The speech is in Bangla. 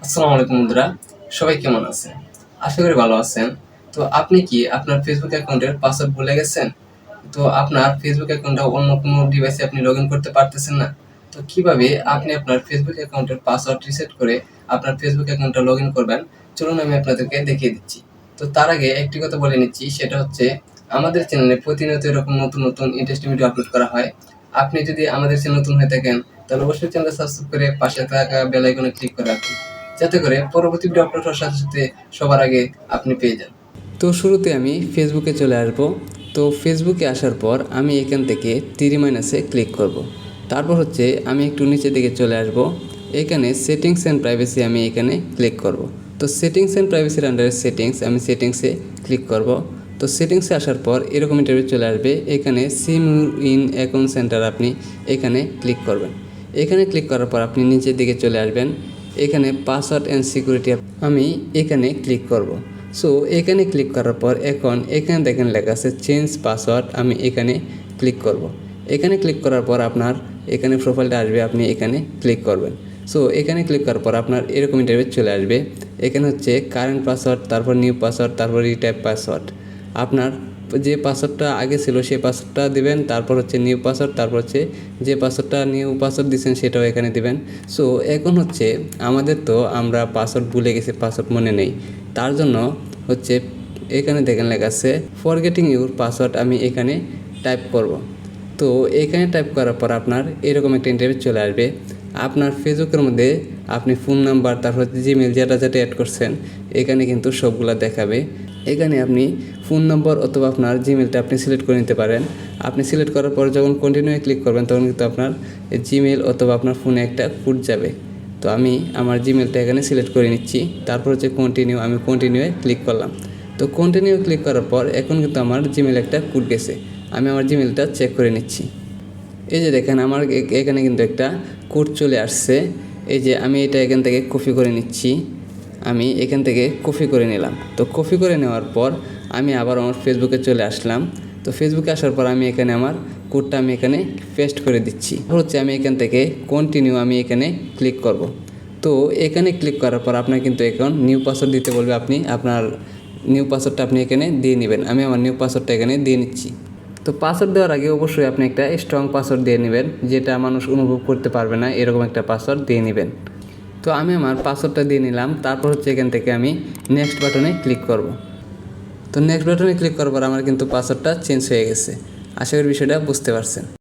আসসালামু আলাইকুম বন্ধুরা, সবাই কেমন আছেন? আশা করি ভালো আছেন। তো আপনি কি আপনার ফেসবুক অ্যাকাউন্টের পাসওয়ার্ড ভুলে গেছেন? তো আপনার ফেসবুক অ্যাকাউন্টটা অন্য কোনো ডিভাইসে আপনি লগইন করতে পারতেছেন না। তো কিভাবে আপনি আপনার ফেসবুক অ্যাকাউন্টের পাসওয়ার্ড রিসেট করে আপনার ফেসবুক অ্যাকাউন্টটা লগইন করবেন, চলুন আমি আপনাদেরকে দেখিয়ে দিচ্ছি। তো তার আগে একটি কথা বলে নিচ্ছি, সেটা হচ্ছে আমাদের চ্যানেলে প্রতিনিয়ত এরকম নতুন নতুন ইন্টারেস্টিং ভিডিও আপলোড করা হয়। আপনি যদি আমাদের চ্যানেলে নতুন হয়ে থাকেন, তাহলে অবশ্যই চ্যানেলটা সাবস্ক্রাইব করে পাশে থাকা বেল আইকনে ক্লিক করে রাখুন, যাতে করে পরবর্তী ভিডিও আপলোড হওয়ার সাথে সাথে সবার আগে আপনি পেয়ে যান। তো শুরুতে আমি ফেসবুকে চলে আসব। তো ফেসবুকে আসার পর আমি এখান থেকে তীর মাইনাসে ক্লিক করব। তারপর হচ্ছে আমি একটু নিচে দিকে চলে আসব। এখানে সেটিংস অ্যান্ড প্রাইভেসি আমি এখানে ক্লিক করব। তো সেটিংস অ্যান্ড প্রাইভেসির আন্ডারে সেটিংস, আমি সেটিংসে ক্লিক করব। তো সেটিংসে আসার পর এরকম ইন্টারভিউ চলে আসবে। এখানে সিম ইন অ্যাকাউন্ট সেন্টার আপনি এখানে ক্লিক করবেন। এখানে ক্লিক করার পর আপনি নিচের দিকে চলে আসবেন। এখানে পাসওয়ার্ড অ্যান্ড সিকিউরিটি আমি এখানে ক্লিক করব। সো এখানে ক্লিক করার পর এখন এখানে দেখেন লেখা আছে চেঞ্জ পাসওয়ার্ড, আমি এখানে ক্লিক করব। এখানে ক্লিক করার পর আপনার এখানে প্রোফাইলটা আসবে, আপনি এখানে ক্লিক করবেন। সো এখানে ক্লিক করার পর আপনার এরকম ইন্টারভিউ চলে আসবে। এখানে হচ্ছে কারেন্ট পাসওয়ার্ড, তারপর নিউ পাসওয়ার্ড, তারপর রিটাইপ পাসওয়ার্ড। আপনার যে পাসওয়ার্ডটা আগে ছিল সেই পাসওয়ার্ডটা দিবেন, তারপর হচ্ছে নিউ পাসওয়ার্ড, তারপর হচ্ছে যে পাসওয়ার্ডটা নিউ পাসওয়ার্ড দিয়েছেন সেটাও এখানে দিবেন। সো এখন হচ্ছে আমাদের তো আমরা পাসওয়ার্ড ভুলে গেছি, পাসওয়ার্ড মনে নেই, তার জন্য হচ্ছে এখানে দেখেন লেখা আছে ফরগেটিং ইউর পাসওয়ার্ড, আমি এখানে টাইপ করব। তো এখানে টাইপ করার পর আপনার এরকম একটা ইন্টারভিউ চলে আসবে। আপনার ফেসবুকের মধ্যে আপনি ফোন নাম্বার, তারপর জিমেল যেটা যেটা অ্যাড করছেন এখানে কিন্তু সবগুলা দেখাবে। এখানে আপনি ফোন নম্বর অথবা আপনার জিমেলটা আপনি সিলেক্ট করে নিতে পারেন। আপনি সিলেক্ট করার পর যখন কন্টিনিউ ক্লিক করবেন তখন কিন্তু আপনার জিমেল অথবা আপনার ফোনে একটা কোড যাবে। তো আমি আমার জিমেলটা এখানে সিলেক্ট করে নিচ্ছি। তারপর হচ্ছে কন্টিনিউ, আমি কন্টিনিউয়ে ক্লিক করলাম। তো কন্টিনিউ ক্লিক করার পর এখন কিন্তু আমার জিমেল একটা কোড গেছে। আমি আমার জিমেলটা চেক করে নিচ্ছি। এই যে দেখেন আমার এখানে কিন্তু একটা কোড চলে আসছে। এই যে আমি এটা এখান থেকে কপি করে নিচ্ছি। আমি এখান থেকে কপি করে নিলাম। তো কপি করে নেওয়ার পর আমি আবার আমার ফেসবুকে চলে আসলাম। তো ফেসবুকে আসার পর আমি এখানে আমার কোডটা আমি এখানে পেস্ট করে দিচ্ছি। হচ্ছে আমি এখান থেকে কন্টিনিউ, আমি এখানে ক্লিক করব। তো এখানে ক্লিক করার পর আপনার কিন্তু এখন নিউ পাসওয়ার্ড দিতে বলবে। আপনি আপনার নিউ পাসওয়ার্ডটা আপনি এখানে দিয়ে নেবেন। আমি আমার নিউ পাসওয়ার্ডটা এখানে দিয়ে নিচ্ছি। তো পাসওয়ার্ড দেওয়ার আগে অবশ্যই আপনি একটা স্ট্রং পাসওয়ার্ড দিয়ে নেবেন, যেটা মানুষ অনুভব করতে পারবে না, এরকম একটা পাসওয়ার্ড দিয়ে নেবেন। তো আমি আমার পাসওয়ার্ডটা দিয়ে নিলাম। তারপর হচ্ছে এখান থেকে আমি নেক্সট বাটনে ক্লিক করব। তো নেক্সট বাটনে ক্লিক করার পর আমার কিন্তু পাসওয়ার্ডটা চেঞ্জ হয়ে গেছে। আশা করি বিষয়টা বুঝতে পারছেন।